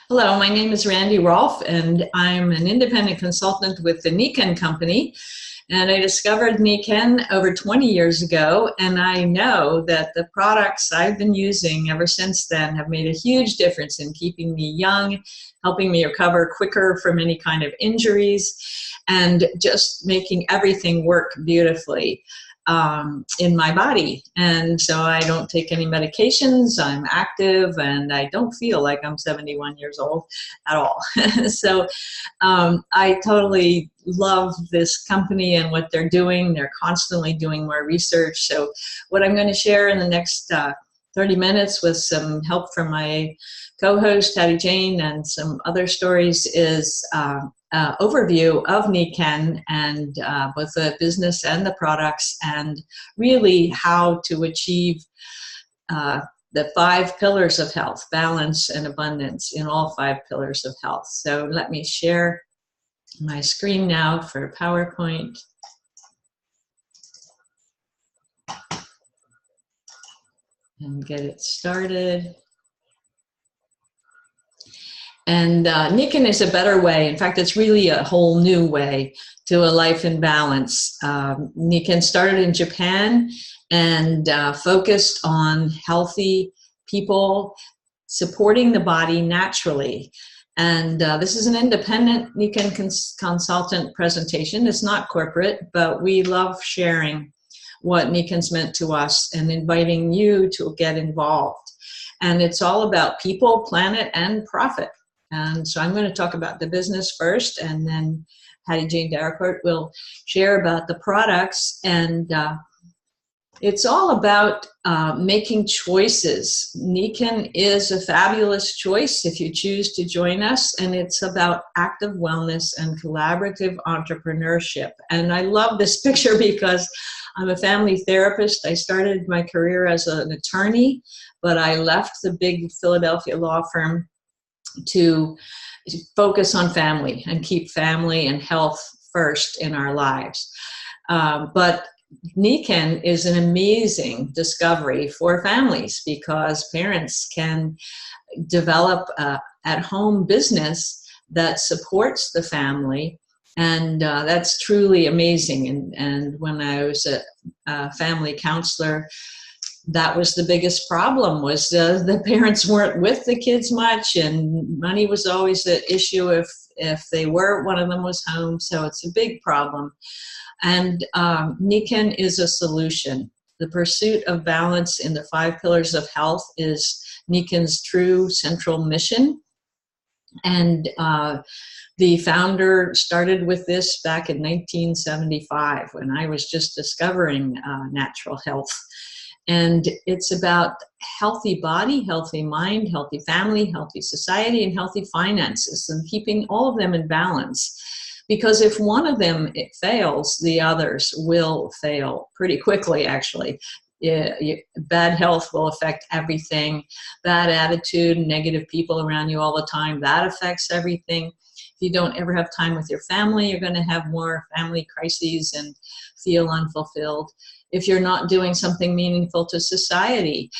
Hello, my name is Randy Rolfe, and I'm an independent consultant with the Nikken company. And I discovered Nikken over 20 years ago, and I know that the products I've been using ever since then have made a huge difference in keeping me young, helping me recover quicker from any kind of injuries, and just making everything work beautifully in my body. And so I don't take any medications, I'm active, and I don't feel like I'm 71 years old at all. So I totally love this company and what they're doing. They're constantly doing more research. So what I'm going to share in the next 30 minutes with some help from my co-host Hattiejane and some other stories is overview of Nikken and both the business and the products, and really how to achieve the 5 pillars of health: balance and abundance in all 5 pillars of health. So let me share my screen now for PowerPoint. And get it started. And Nikken is a better way. In fact, it's really a whole new way to a life in balance. Nikken started in Japan and focused on healthy people supporting the body naturally. And this is an independent Nikken consultant presentation. It's not corporate, but we love sharing what Nikken's meant to us and inviting you to get involved. And it's all about people, planet, and profit. And so I'm going to talk about the business first, and then Hattiejane will share about the products. And it's all about making choices. Nikken is a fabulous choice if you choose to join us, and it's about active wellness and collaborative entrepreneurship. And I love this picture because I'm a family therapist. I started my career as an attorney, but I left the big Philadelphia law firm to focus on family and keep family and health first in our lives. But Nikken is an amazing discovery for families because parents can develop at-home business that supports the family, and that's truly amazing. And when I was a family counselor, that was the biggest problem, was the parents weren't with the kids much, and money was always the issue if they were, one of them was home. So it's a big problem. And Nikken is a solution. The pursuit of balance in the 5 pillars of health is Nikken's true central mission. And the founder started with this back in 1975 when I was just discovering natural health. And it's about healthy body, healthy mind, healthy family, healthy society, and healthy finances, and keeping all of them in balance. Because if one of them fails, the others will fail pretty quickly, actually. Bad health will affect everything. Bad attitude, negative people around you all the time, that affects everything. If you don't ever have time with your family, you're going to have more family crises and feel unfulfilled. If you're not doing something meaningful to society,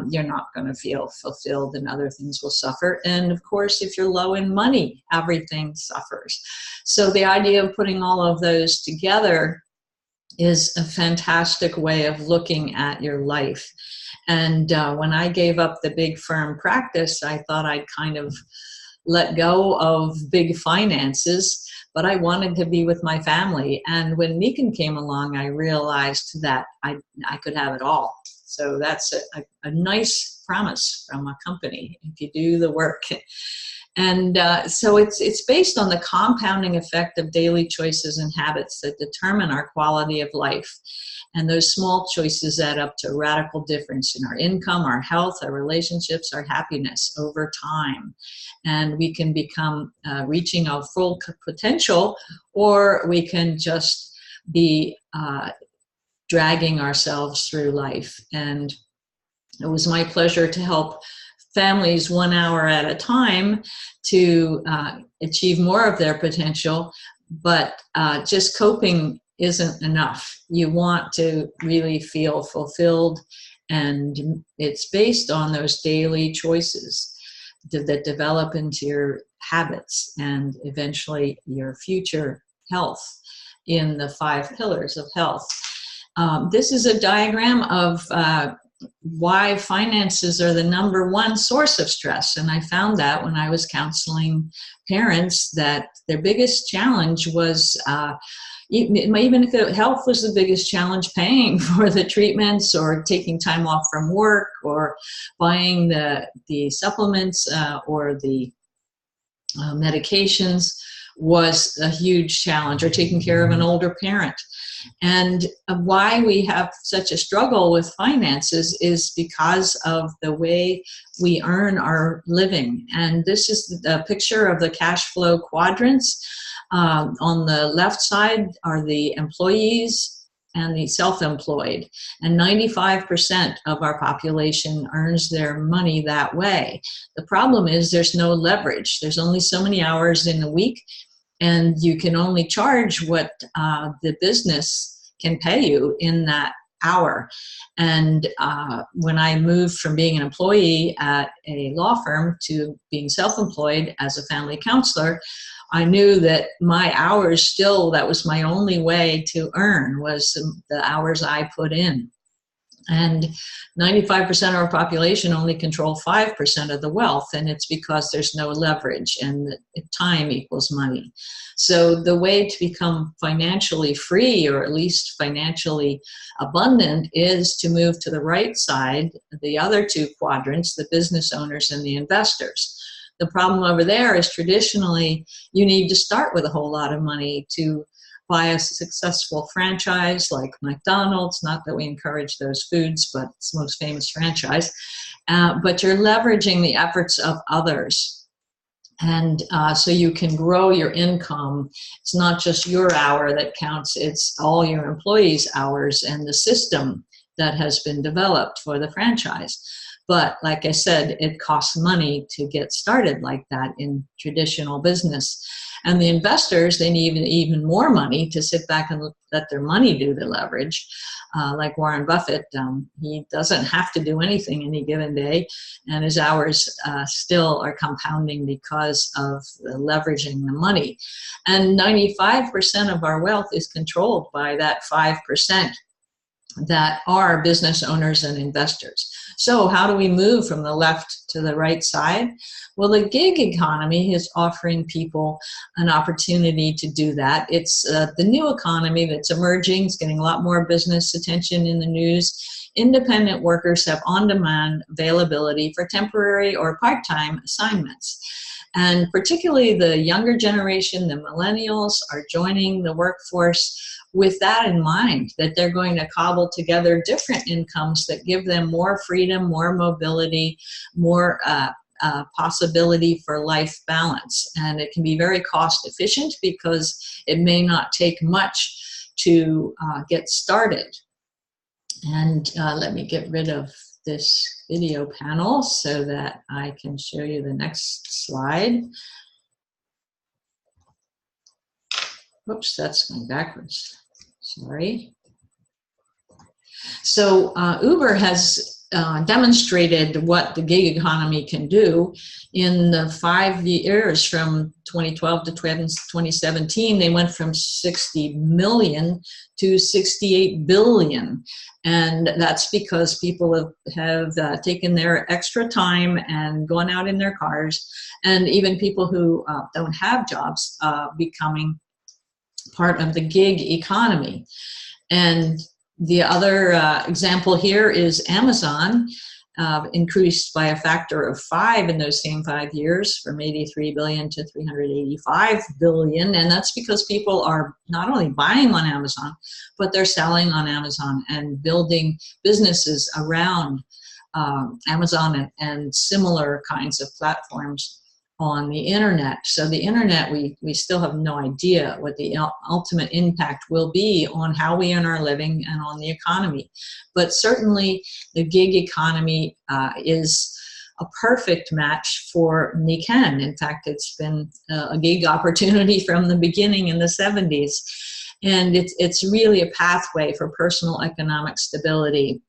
you're not going to feel fulfilled, and other things will suffer. And of course, if you're low in money, everything suffers. So the idea of putting all of those together is a fantastic way of looking at your life. And when I gave up the big firm practice, I thought I'd kind of let go of big finances, but I wanted to be with my family. And when Nikken came along, I realized that I could have it all. So that's a nice promise from a company if you do the work. And so it's based on the compounding effect of daily choices and habits that determine our quality of life. And those small choices add up to a radical difference in our income, our health, our relationships, our happiness over time. And we can become reaching our full potential, or we can just be dragging ourselves through life. And it was my pleasure to help families 1 hour at a time to achieve more of their potential, but just coping isn't enough. You want to really feel fulfilled, and it's based on those daily choices. that develop into your habits and eventually your future health in the 5 pillars of health. This is a diagram of why finances are the #1 source of stress. And I found that when I was counseling parents, that their biggest challenge was, even if health was the biggest challenge, paying for the treatments or taking time off from work or buying the supplements or the medications was a huge challenge, or taking care of an older parent. And why we have such a struggle with finances is because of the way we earn our living. And this is a picture of the cash flow quadrants. On the left side are the employees and the self-employed. And 95% of our population earns their money that way. The problem is there's no leverage. There's only so many hours in a week, and you can only charge what the business can pay you in that hour. And when I moved from being an employee at a law firm to being self-employed as a family counselor, I knew that my hours still, that was my only way to earn, was the hours I put in. And 95% of our population only control 5% of the wealth, and it's because there's no leverage, and time equals money. So the way to become financially free, or at least financially abundant, is to move to the right side, the other 2 quadrants, the business owners and the investors. The problem over there is traditionally you need to start with a whole lot of money to buy a successful franchise like McDonald's. Not that we encourage those foods, but it's the most famous franchise. But you're leveraging the efforts of others. And so you can grow your income. It's not just your hour that counts, it's all your employees' hours and the system that has been developed for the franchise. But like I said, it costs money to get started like that in traditional business. And the investors, they need even more money to sit back and let their money do the leverage. Like Warren Buffett, he doesn't have to do anything any given day, and his hours still are compounding because of leveraging the money. And 95% of our wealth is controlled by that 5% that are business owners and investors. So how do we move from the left to the right side? Well, the gig economy is offering people an opportunity to do that. It's the new economy that's emerging. It's getting a lot more business attention in the news. Independent workers have on-demand availability for temporary or part-time assignments. And particularly the younger generation, the millennials, are joining the workforce with that in mind, that they're going to cobble together different incomes that give them more freedom, more mobility, more possibility for life balance. And it can be very cost efficient because it may not take much to get started. And let me get rid of this video panel so that I can show you the next slide. Oops, that's going backwards. Sorry. So Uber has demonstrated what the gig economy can do. In the 5 years from 2012 to 2017, they went from 60 million to 68 billion. And that's because people have taken their extra time and gone out in their cars, and even people who don't have jobs becoming part of the gig economy. And the other example here is Amazon, increased by a factor of 5 in those same 5 years, from 83 billion to 385 billion. And that's because people are not only buying on Amazon, but they're selling on Amazon and building businesses around Amazon and similar kinds of platforms on the internet. So the internet, we still have no idea what the ultimate impact will be on how we earn our living and on the economy. But certainly the gig economy is a perfect match for Nikken. In fact, it's been a gig opportunity from the beginning in the 70s. And it's really a pathway for personal economic stability.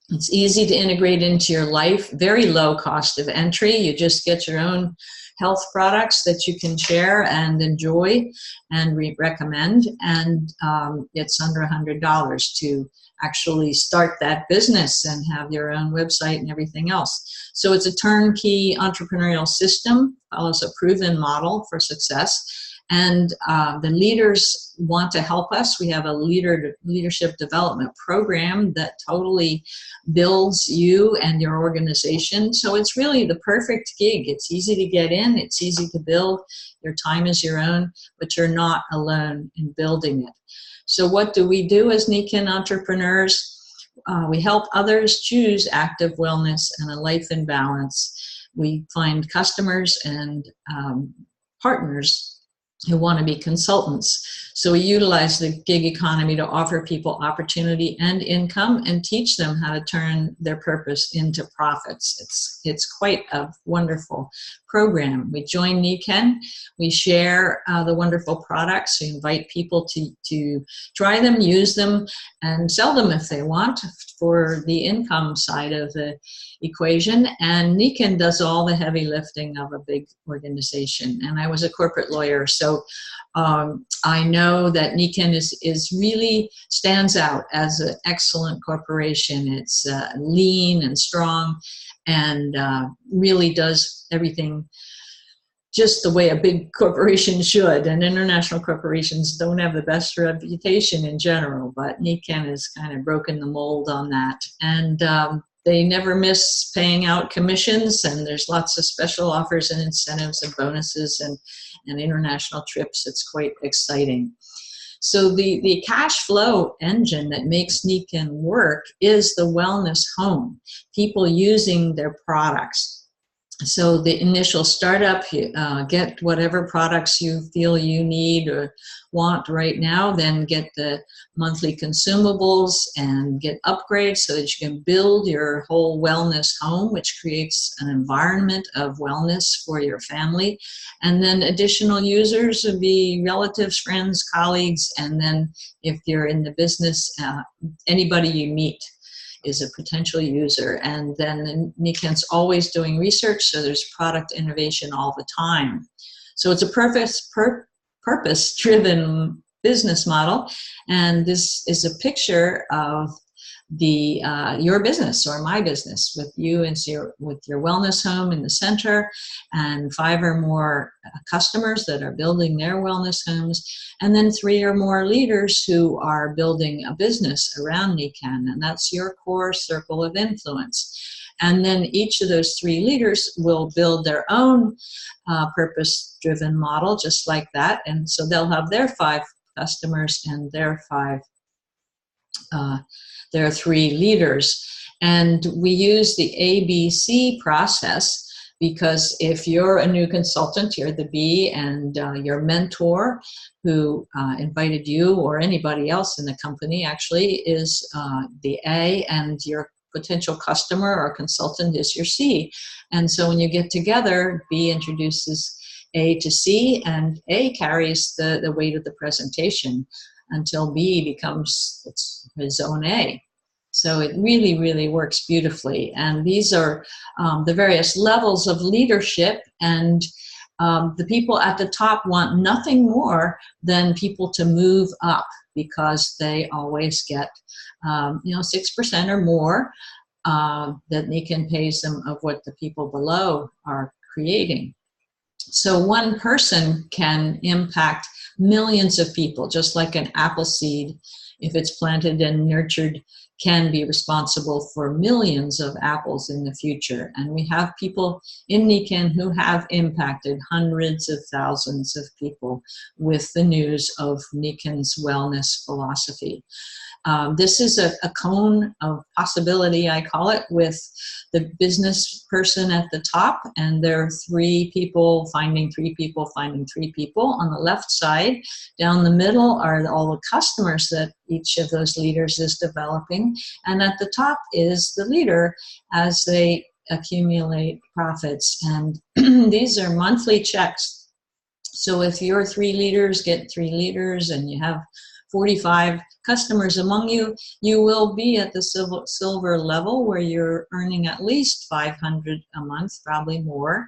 It's easy to integrate into your life, very low cost of entry. You just get your own health products that you can share and enjoy and recommend, and it's under $100 to actually start that business and have your own website and everything else. So it's a turnkey entrepreneurial system, follows a proven model for success. And the leaders want to help us. We have a leadership development program that totally builds you and your organization. So it's really the perfect gig. It's easy to get in. It's easy to build. Your time is your own, but you're not alone in building it. So what do we do as Nikken entrepreneurs? We help others choose active wellness and a life in balance. We find customers and partners who want to be consultants. So we utilize the gig economy to offer people opportunity and income and teach them how to turn their purpose into profits. It's quite a wonderful program. We join Nikken, we share the wonderful products, we invite people to try them, use them, and sell them if they want for the income side of the equation. And Nikken does all the heavy lifting of a big organization. And I was a corporate lawyer, so I know that Nikken is really stands out as an excellent corporation. It's lean and strong and really does everything just the way a big corporation should. And international corporations don't have the best reputation in general, but Nikken has kind of broken the mold on that. And they never miss paying out commissions, and there's lots of special offers and incentives and bonuses and international trips. It's quite exciting. So the cash flow engine that makes Nikken work is the wellness home, people using their products. So the initial startup, get whatever products you feel you need or want right now, then get the monthly consumables and get upgrades so that you can build your whole wellness home, which creates an environment of wellness for your family. And then additional users would be relatives, friends, colleagues, and then if you're in the business, anybody you meet is a potential user. And then Nikken's always doing research, so there's product innovation all the time. So it's a purpose-driven business model, and this is a picture of the your business or my business with you and with your wellness home in the center and 5 or more customers that are building their wellness homes, and then 3 or more leaders who are building a business around Nikken, and that's your core circle of influence. And then each of those 3 leaders will build their own purpose-driven model just like that, and so they'll have their 5 customers and their 3 leaders. And we use the ABC process because if you're a new consultant, you're the B, and your mentor who invited you or anybody else in the company actually is the A, and your potential customer or consultant is your C. And so when you get together, B introduces A to C, and A carries the weight of the presentation until B becomes his own A. So it really, really works beautifully. And these are the various levels of leadership, and the people at the top want nothing more than people to move up because they always get 6% or more that Nikken pays them of what the people below are creating. So one person can impact millions of people, just like an apple seed, if it's planted and nurtured, can be responsible for millions of apples in the future. And we have people in Nikken who have impacted hundreds of thousands of people with the news of Nikken's wellness philosophy. This is a cone of possibility, I call it, with the business person at the top, and there are 3 people finding 3 people finding 3 people. On the left side, down the middle are all the customers that each of those leaders is developing, and at the top is the leader as they accumulate profits. And these are monthly checks. So if your 3 leaders get 3 leaders and you have 45 customers among you, you will be at the silver level where you're earning at least 500 a month, probably more.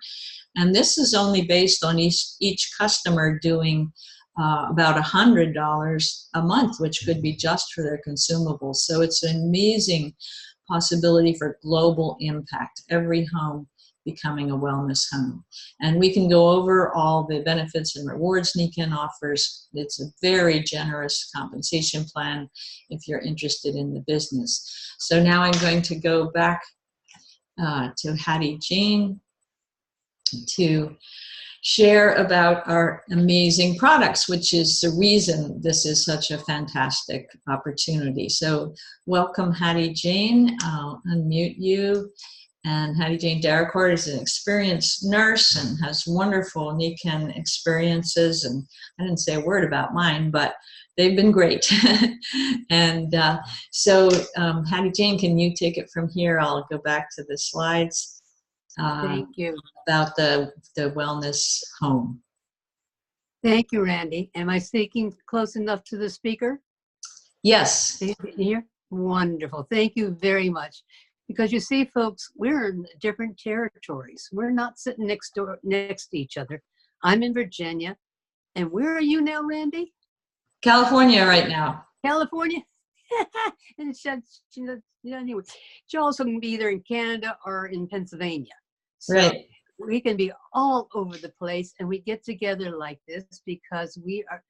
And this is only based on each customer doing about $100 a month, which could be just for their consumables. So it's an amazing possibility for global impact, every home becoming a wellness home. And we can go over all the benefits and rewards Nikken offers. It's a very generous compensation plan if you're interested in the business. So now I'm going to go back to Hattiejane to share about our amazing products, which is the reason this is such a fantastic opportunity. So welcome, Hattiejane. I'll unmute you. And Hattiejane Daracourt is an experienced nurse and has wonderful Nikken experiences. And I didn't say a word about mine, but they've been great. And so Hattiejane, can you take it from here? I'll go back to the slides. Thank you. About the wellness home. Thank you, Randy. Am I speaking close enough to the speaker? Yes. Here? Wonderful. Thank you very much. Because you see, folks, we're in different territories. We're not sitting next to each other. I'm in Virginia. And where are you now, Randy? California right now. California? And anyway, she also can be either in Canada or in Pennsylvania. So right. We can be all over the place, and we get together like this because we are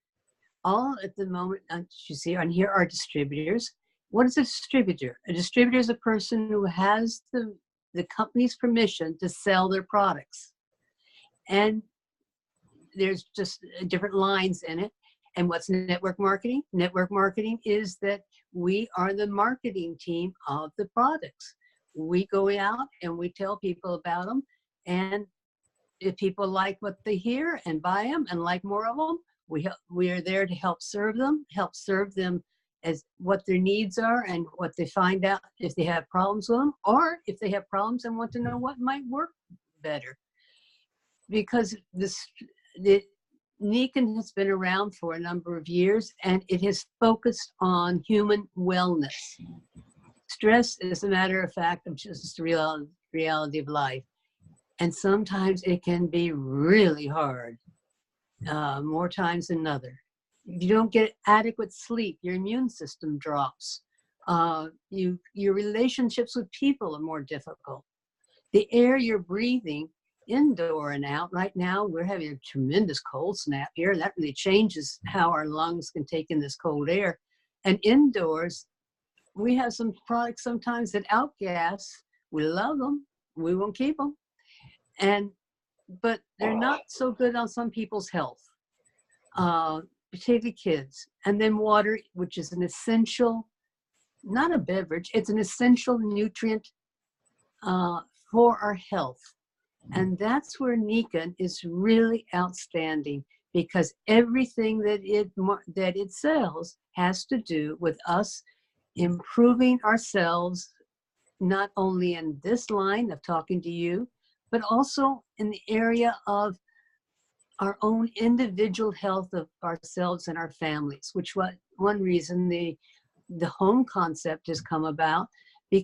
all at the moment, you see on here are distributors. What is a distributor? A distributor is a person who has the company's permission to sell their products. And there's just different lines in it. And what's network marketing? Network marketing is that we are the marketing team of the products. We go out and we tell people about them. And if people like what they hear and buy them and like more of them, we are there to help serve them as what their needs are and what they find out if they have problems with them, or if they have problems and want to know what might work better. Because the Nikken has been around for a number of years, and it has focused on human wellness. Stress is a matter of fact of just the reality of life. And sometimes it can be really hard, more times than other. If you don't get adequate sleep, your immune system drops. Your relationships with people are more difficult. The air you're breathing, indoor and out, right now we're having a tremendous cold snap here, and that really changes how our lungs can take in this cold air. And indoors, we have some products sometimes that outgas. We love them, we won't keep them. But they're not so good on some people's health, particularly kids. And then water, which is an essential, not a beverage, it's an essential nutrient for our health. And that's where Nikken is really outstanding, because everything that it sells has to do with us improving ourselves, not only in this line of talking to you, but also in the area of our own individual health of ourselves and our families, which one reason the home concept has come about,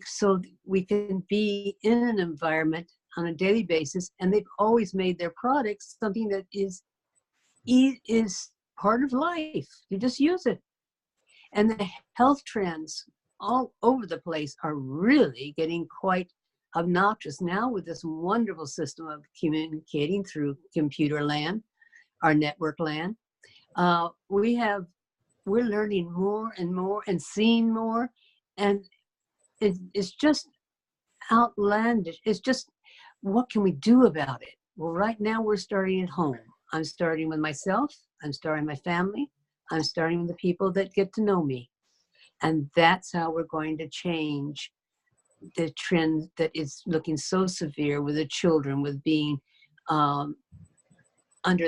so we can be in an environment on a daily basis, and they've always made their products something that is part of life. You just use it. And the health trends all over the place are really getting quite obnoxious now with this wonderful system of communicating through computer land, our network land. We're learning more and more and seeing more, and it's just outlandish. It's just, what can we do about it? Well, right now we're starting at home. I'm starting with myself, I'm starting my family, I'm starting with the people that get to know me. And that's how we're going to change the trend that is looking so severe with the children, with being under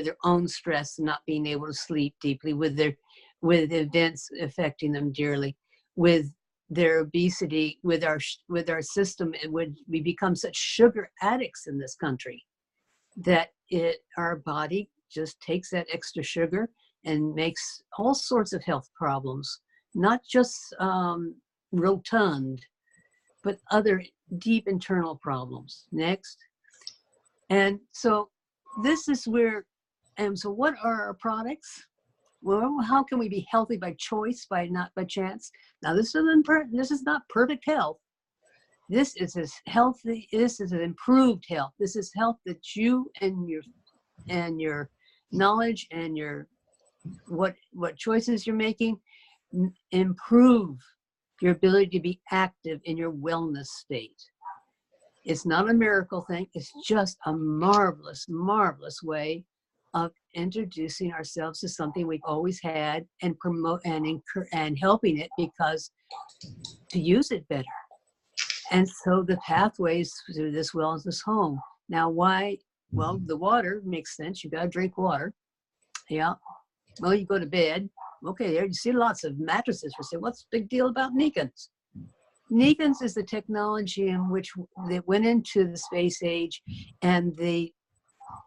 their own stress, not being able to sleep deeply, with events affecting them dearly, with their obesity, with our system, and we become such sugar addicts in this country that our body just takes that extra sugar and makes all sorts of health problems, not just rotund, but other deep internal problems. Next. And so this is where, and so what are our products? Well, how can we be healthy by choice, by not by chance? Now, this is not perfect health. This is as healthy, this is an improved health. This is health that you and your knowledge and your what choices you're making improve your ability to be active in your wellness state. It's not a miracle thing. It's just a marvelous, marvelous way of introducing ourselves to something we've always had and promote and helping it because to use it better. And so the pathways through this wellness home. Now, why? Well, the water makes sense. You got to drink water. Yeah. Well, you go to bed. Okay, there you see lots of mattresses. We say, what's the big deal about Nikkens? Nikkens is the technology in which they went into the space age, and they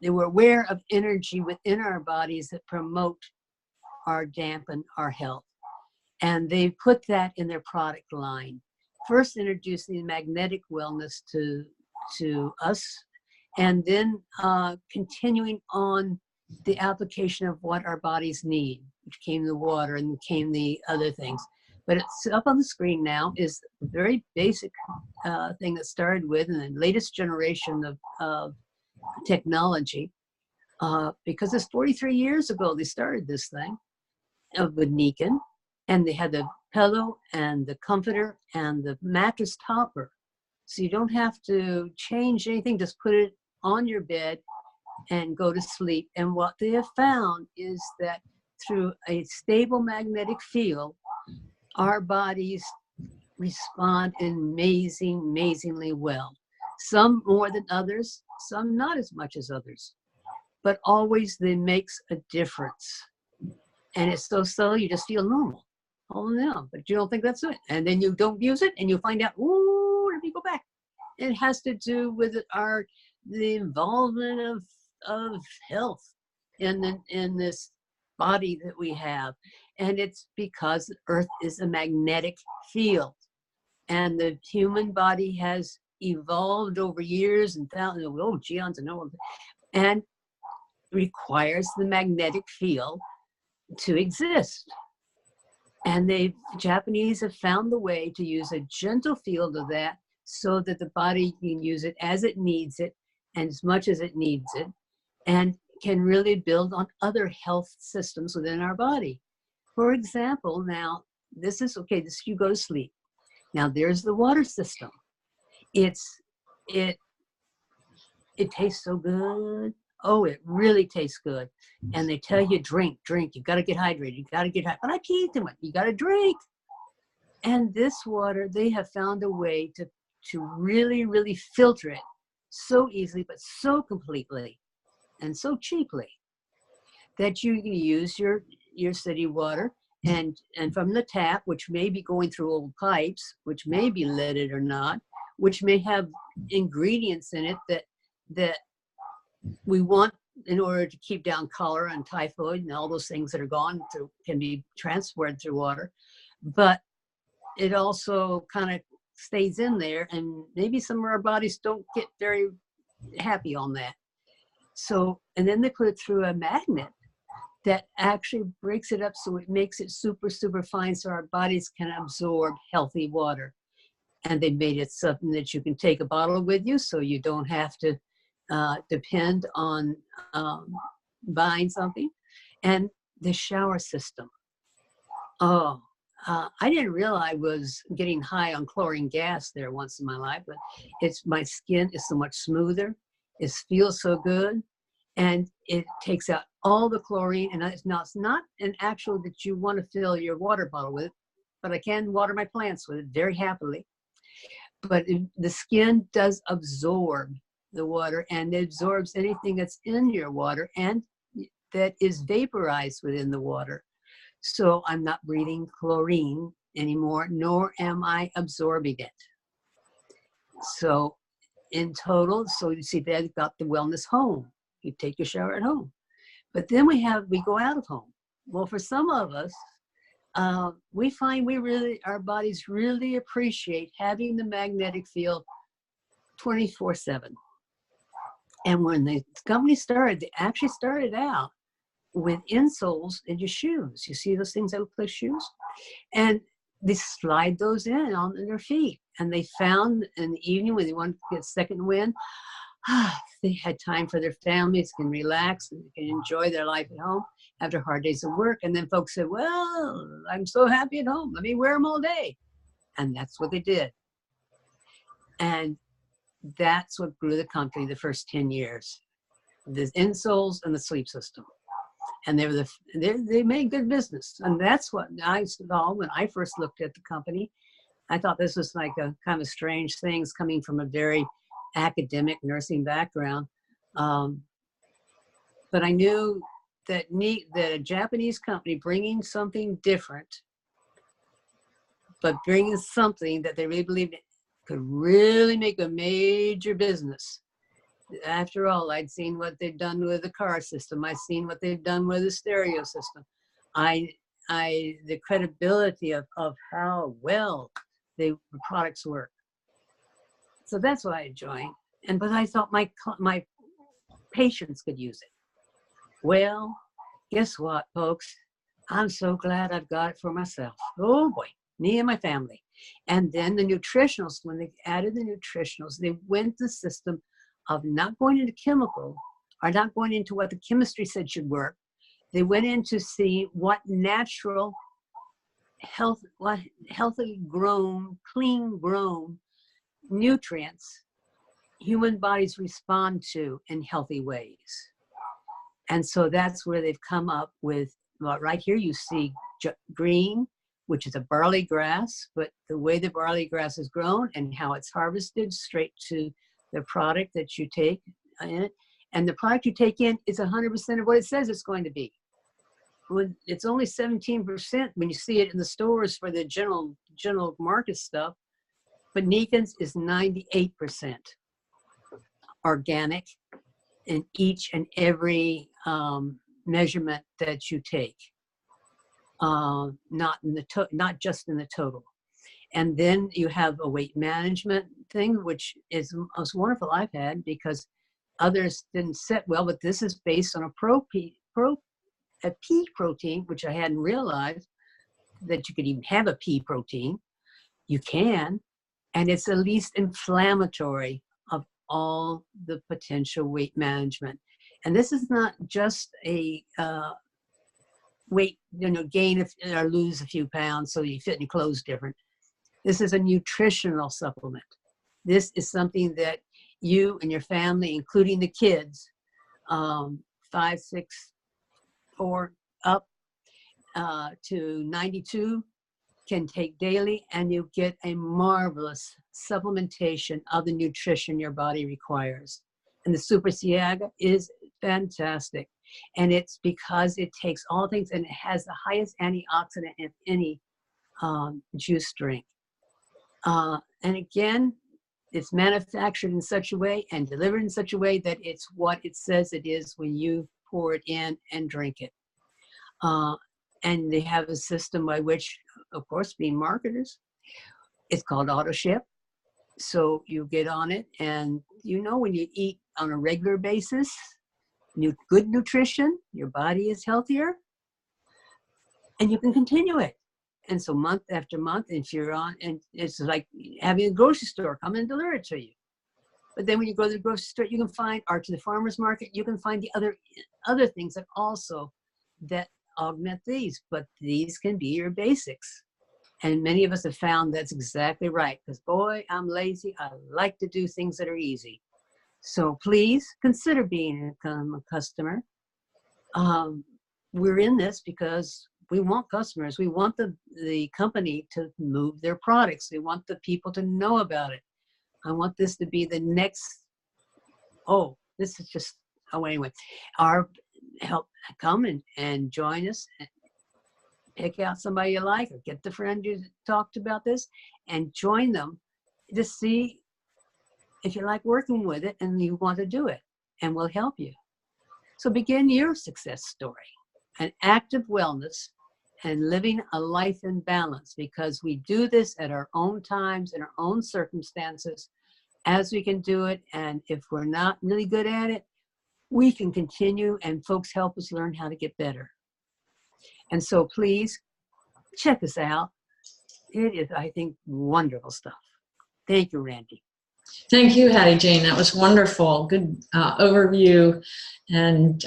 were aware of energy within our bodies that promote or dampen our health. And they put that in their product line. First introducing magnetic wellness to us, and then continuing on the application of what our bodies need, which came the water and came the other things. But it's up on the screen now is the very basic thing that started with in the latest generation of technology, because it's 43 years ago they started this thing with Nikken, and they had the pillow and the comforter and the mattress topper. So you don't have to change anything, just put it on your bed and go to sleep. And what they have found is that through a stable magnetic field, our bodies respond amazingly well. Some more than others, some not as much as others, but always they makes a difference. And it's so subtle, you just feel normal. Oh no, but you don't think that's it. And then you don't use it and you find out, ooh, let me go back. It has to do with the involvement of health in this body that we have. And it's because Earth is a magnetic field. And the human body has evolved over years and thousands, geons and requires the magnetic field to exist. And the Japanese have found the way to use a gentle field of that so that the body can use it as it needs it and as much as it needs it, and can really build on other health systems within our body. For example, now, this is, okay, this you go to sleep. Now there's the water system. It tastes so good. Oh, it really tastes good. And they tell you, drink. You got to get hydrated. You got to get hydrated. But I pee too much. You got to drink. And this water, they have found a way to really filter it so easily, but so completely and so cheaply that you can use your city water and from the tap, which may be going through old pipes, which may be leaded or not, which may have ingredients in it that we want in order to keep down cholera and typhoid and all those things that are gone through, can be transported through water. But it also kind of stays in there, and maybe some of our bodies don't get very happy on that. So, and then they put it through a magnet that actually breaks it up so it makes it super fine so our bodies can absorb healthy water. And they made it something that you can take a bottle with you so you don't have to depend on buying something. And the shower system. Oh, I didn't realize I was getting high on chlorine gas there once in my life, but my skin is so much smoother. It feels so good. And it takes out all the chlorine. And it's not an actual that you want to fill your water bottle with, but I can water my plants with it very happily. But the skin does absorb the water, and it absorbs anything that's in your water and that is vaporized within the water. So I'm not breathing chlorine anymore, nor am I absorbing it. So in total, so you see they've got the wellness home. You take your shower at home. But then we go out of home. Well, for some of us, we find our bodies really appreciate having the magnetic field 24/7. And when the company started, they actually started out with insoles in your shoes. You see those things that look like shoes? And they slide those in on their feet. And they found in the evening when they wanted to get second wind, they had time for their families, can relax, and they can enjoy their life at home after hard days of work. And then folks said, well, I'm so happy at home. Let me wear them all day. And that's what they did. And that's what grew the company the first 10 years. The insoles and the sleep system. And they made good business. And that's what I saw when I first looked at the company. I thought this was like a kind of strange things coming from a very academic nursing background. But I knew that a Japanese company bringing something different, but bringing something that they really believed in, could really make a major business. After all, I'd seen what they've done with the car system. I'd seen what they've done with the stereo system. The credibility of how well the products work. So that's why I joined. But I thought my patients could use it. Well, guess what, folks? I'm so glad I've got it for myself. Oh boy, me and my family. And then the nutritionals, when they added the nutritionals, they went the system of not going into chemical or not going into what the chemistry said should work. They went in to see what natural, healthy grown, clean grown nutrients human bodies respond to in healthy ways. And so that's where they've come up with, well, right here you see green, which is a barley grass, but the way the barley grass is grown and how it's harvested straight to the product that you take in it. And the product you take in is 100% of what it says it's going to be. When it's only 17% when you see it in the stores for the general market stuff, but Nikken's is 98% organic in each and every measurement that you take, not just in the total. And then you have a weight management thing, which is the most wonderful I've had, because others didn't sit well, but this is based on a pea protein, which I hadn't realized that you could even have a pea protein. You can, and it's the least inflammatory of all the potential weight management. And this is not just a weight, gain or lose a few pounds so you fit in your clothes different. This is a nutritional supplement. This is something that you and your family, including the kids, 5, 6, 4 up to 92, can take daily, and you get a marvelous supplementation of the nutrition your body requires. And the Super Siaga is fantastic. And it's because it takes all things, and it has the highest antioxidant in any juice drink. And again, it's manufactured in such a way and delivered in such a way that it's what it says it is when you pour it in and drink it. And they have a system by which, of course, being marketers, it's called auto ship. So you get on it, and when you eat on a regular basis, good nutrition, your body is healthier, and you can continue it. And so month after month, if you're on, and it's like having a grocery store come and deliver it to you. But then when you go to the grocery store, you can find, or to the farmer's market, you can find the other things that also that augment these. But these can be your basics. And many of us have found that's exactly right. Because boy, I'm lazy. I like to do things that are easy. So please consider being a customer. We're in this because we want customers. We want the company to move their products. We want the people to know about it. I want this to be the next, anyway, help come and join us. And pick out somebody you like, or get the friend you talked about this and join them to see if you like working with it and you want to do it, and we'll help you. So begin your success story. an active wellness and living a life in balance, because we do this at our own times, in our own circumstances, as we can do it. And if we're not really good at it, we can continue, and folks help us learn how to get better. And so please check us out. It is, I think, wonderful stuff. Thank you, Randy. Thank you, Hattiejane. That was wonderful. Good overview, and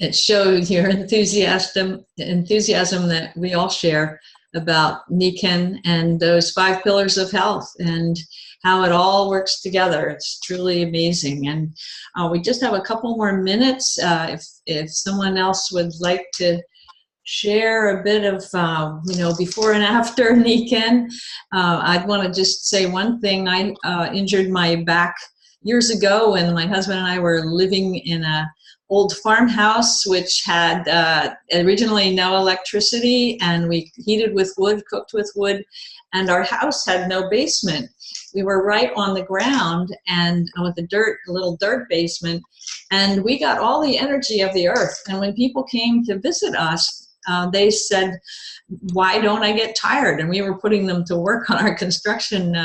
it showed your enthusiasm that we all share about Nikken and those 5 pillars of health and how it all works together. It's truly amazing. And we just have a couple more minutes. If someone else would like to share a bit of, before and after Nikken. I'd want to just say one thing. I injured my back years ago when my husband and I were living in a old farmhouse, which had originally no electricity, and we heated with wood, cooked with wood, and our house had no basement. We were right on the ground and with a little dirt basement, and we got all the energy of the earth. And when people came to visit us, they said, why don't I get tired? And we were putting them to work on our construction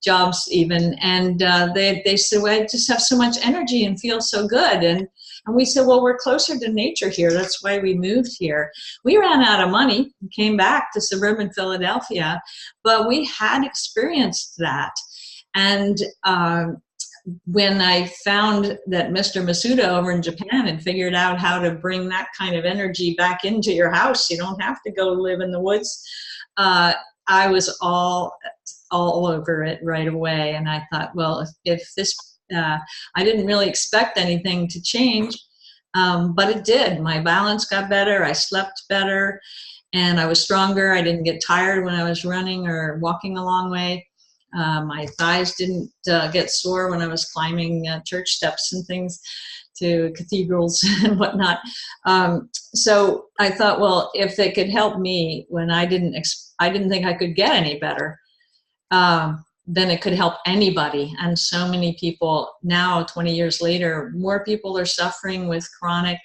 jobs even. And they said, well, I just have so much energy and feel so good. And we said, well, we're closer to nature here. That's why we moved here. We ran out of money and came back to suburban Philadelphia, but we had experienced that. And when I found that Mr. Masuda over in Japan had figured out how to bring that kind of energy back into your house, you don't have to go live in the woods. I was all over it right away. And I thought, well, if this, I didn't really expect anything to change, but it did. My balance got better. I slept better and I was stronger. I didn't get tired when I was running or walking a long way. My thighs didn't get sore when I was climbing church steps and things to cathedrals and whatnot. So I thought, well, if they could help me when I didn't think I could get any better, then it could help anybody. And so many people now, 20 years later, more people are suffering with chronic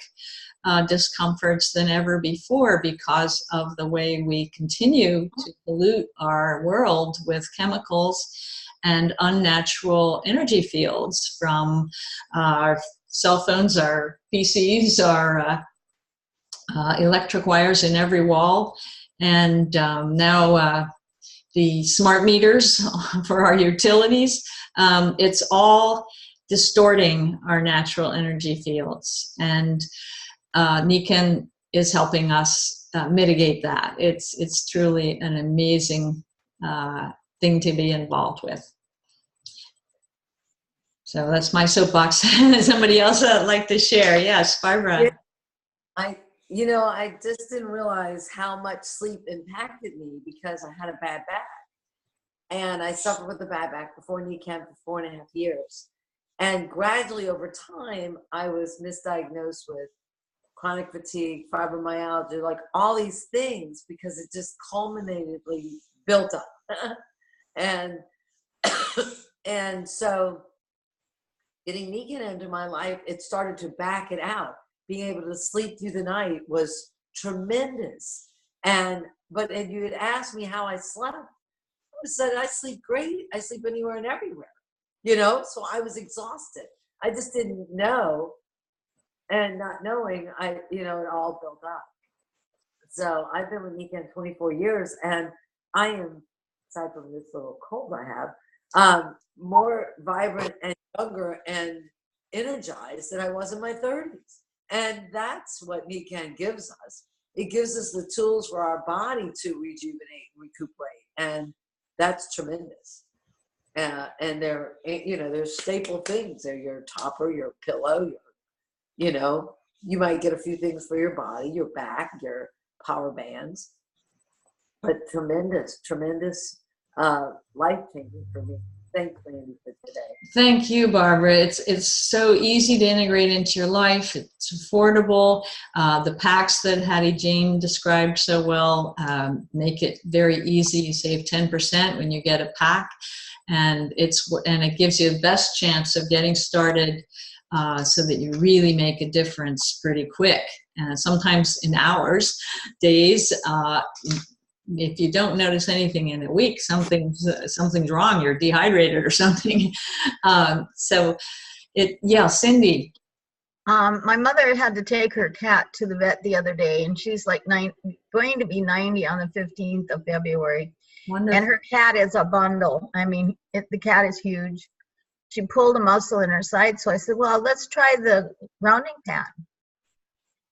discomforts than ever before because of the way we continue to pollute our world with chemicals and unnatural energy fields from our cell phones, our PCs, our electric wires in every wall, and now the smart meters for our utilities. It's all distorting our natural energy fields. And Nikken is helping us mitigate that. It's truly an amazing thing to be involved with. So that's my soapbox. Somebody else would like to share? Yes, Barbara. I just didn't realize how much sleep impacted me because I had a bad back. And I suffered with a bad back before Nikken for 4.5 years. And gradually over time, I was misdiagnosed with chronic fatigue, fibromyalgia, like all these things, because it just culminatedly built up. And so getting Nikken into my life, it started to back it out. Being able to sleep through the night was tremendous. But you had asked me how I slept. I said, I sleep great. I sleep anywhere and everywhere, so I was exhausted. I just didn't know. And not knowing, it all built up. So I've been with Nikken 24 years, and I am, aside from this little cold I have, more vibrant and younger and energized than I was in my 30s. And that's what Nikken gives us. It gives us the tools for our body to rejuvenate, recuperate, and that's tremendous. And they're staple things. They're your topper, your pillow, you might get a few things for your body, your back, your power bands, but tremendous life-changing for me. Thanks, Randy, for today. Thank you, Barbara. It's so easy to integrate into your life. It's affordable. The packs that Hattiejane described so well make it very easy. You save 10% when you get a pack, and it gives you the best chance of getting started so that you really make a difference pretty quick. Sometimes in hours, days. If you don't notice anything in a week, something's wrong. You're dehydrated or something. Cindy. My mother had to take her cat to the vet the other day, and she's like going to be 90 on the 15th of February. Wonderful. And her cat is a bundle. I mean, the cat is huge. She pulled a muscle in her side, so I said, well, let's try the rounding pad.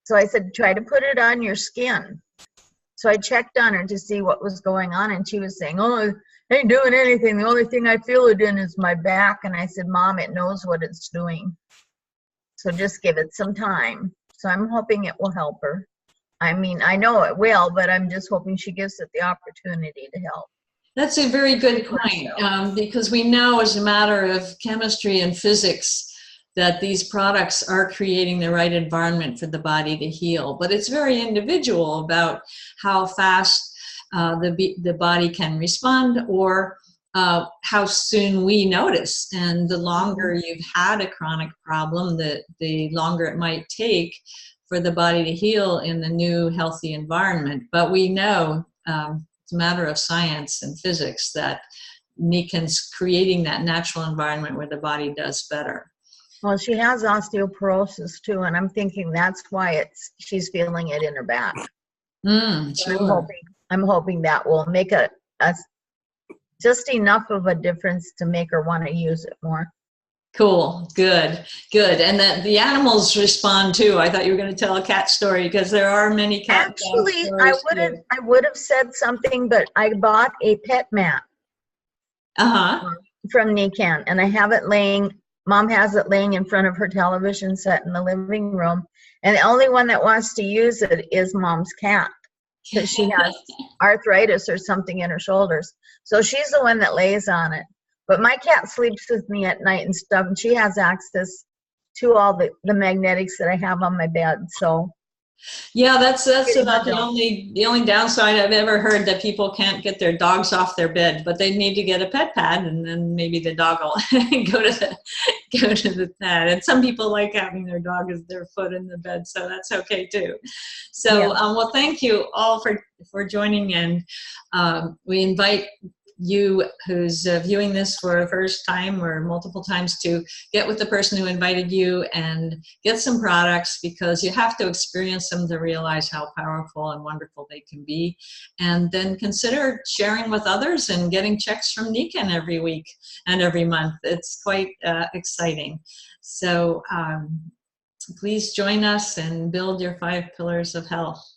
So I said, try to put it on your skin. So I checked on her to see what was going on, and she was saying, oh, I ain't doing anything. The only thing I feel it in is my back. And I said, Mom, it knows what it's doing. So just give it some time. So I'm hoping it will help her. I mean, I know it will, but I'm just hoping she gives it the opportunity to help. That's a very good point, because we know as a matter of chemistry and physics that these products are creating the right environment for the body to heal. But it's very individual about how fast the body can respond, or how soon we notice. And the longer you've had a chronic problem, the longer it might take for the body to heal in the new healthy environment. But we know it's a matter of science and physics that Nikken's creating that natural environment where the body does better. Well, she has osteoporosis too, and I'm thinking that's why she's feeling it in her back. Sure. I'm hoping that will make a just enough of a difference to make her want to use it more. Cool. Good. And that the animals respond too. I thought you were going to tell a cat story, because there are many cat Actually, stories. I would have said something, but I bought a pet mat from Nikken, and I have it laying. Mom has it laying in front of her television set in the living room, and the only one that wants to use it is Mom's cat, because she has arthritis or something in her shoulders. So she's the one that lays on it. But my cat sleeps with me at night and stuff, and she has access to all the magnetics that I have on my bed. So yeah, that's about the only downside I've ever heard, that people can't get their dogs off their bed, but they need to get a pet pad, and then maybe the dog will go to the pad. And some people like having their dog as their foot in the bed, so that's okay too. So well, thank you all for joining, and we invite you who's viewing this for the first time or multiple times to get with the person who invited you and get some products, because you have to experience them to realize how powerful and wonderful they can be. And then consider sharing with others and getting checks from Nikken every week and every month. It's quite exciting. So please join us and build your 5 pillars of health.